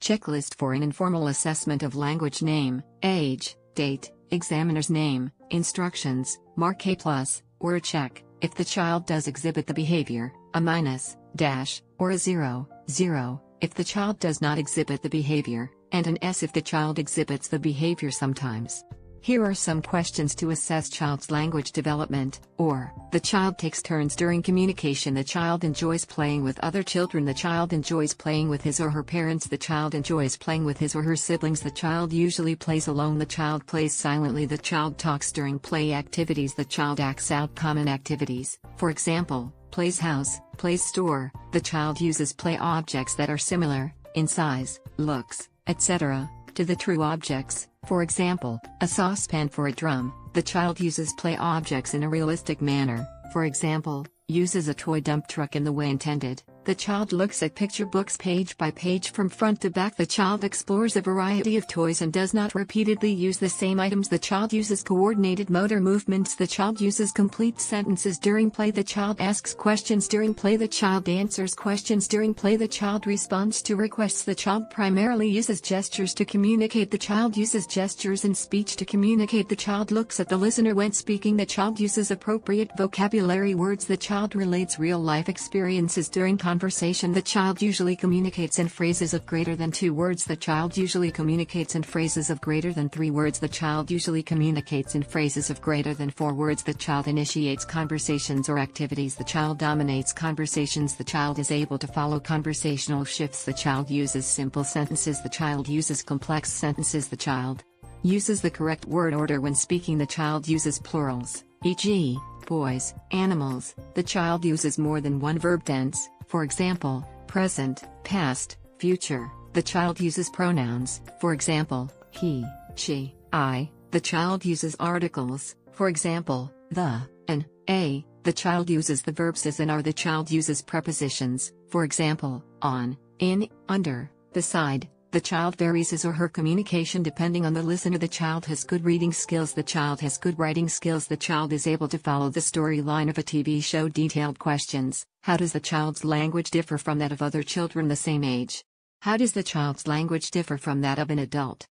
Checklist for an informal assessment of language: name, age, date, examiner's name, instructions, mark A+, or a check, if the child does exhibit the behavior, a minus, dash, or a 0, 0, if the child does not exhibit the behavior, and an S if the child exhibits the behavior sometimes. Here are some questions to assess child's language development. Or, the child takes turns during communication. The child enjoys playing with other children. The child enjoys playing with his or her parents. The child enjoys playing with his or her siblings. The child usually plays alone. The child plays silently. The child talks during play activities. The child acts out common activities, for example, plays house, plays store. The child uses play objects that are similar, in size, looks, etc., to the true objects. For example, a saucepan for a drum. The child uses play objects in a realistic manner, for example, uses a toy dump truck in the way intended. The child looks at picture books page by page from front to back. The child explores a variety of toys and does not repeatedly use the same items. The child uses coordinated motor movements. The child uses complete sentences during play. The child asks questions during play. The child answers questions during play. The child responds to requests. The child primarily uses gestures to communicate. The child uses gestures and speech to communicate. The child looks at the listener when speaking. The child uses appropriate vocabulary words. The child relates real-life experiences during conversation. The child usually communicates in phrases of greater than 2 words. The child usually communicates in phrases of greater than 3 words. The child usually communicates in phrases of greater than 4 words. The child initiates conversations or activities. The child dominates conversations. The child is able to follow conversational shifts. The child uses simple sentences. The child uses complex sentences. The child uses the correct word order when speaking. The child uses plurals, e.g., boys, animals. The child uses more than one verb tense, for example, present, past, future. The child uses pronouns, for example, he, she, I. The child uses articles, for example, the, an, a. The child uses the verbs as and are. The child uses prepositions, for example, on, in, under, beside. The child varies his or her communication depending on the listener. The child has good reading skills. The child has good writing skills. The child is able to follow the storyline of a TV show. Detailed questions. How does the child's language differ from that of other children the same age? How does the child's language differ from that of an adult?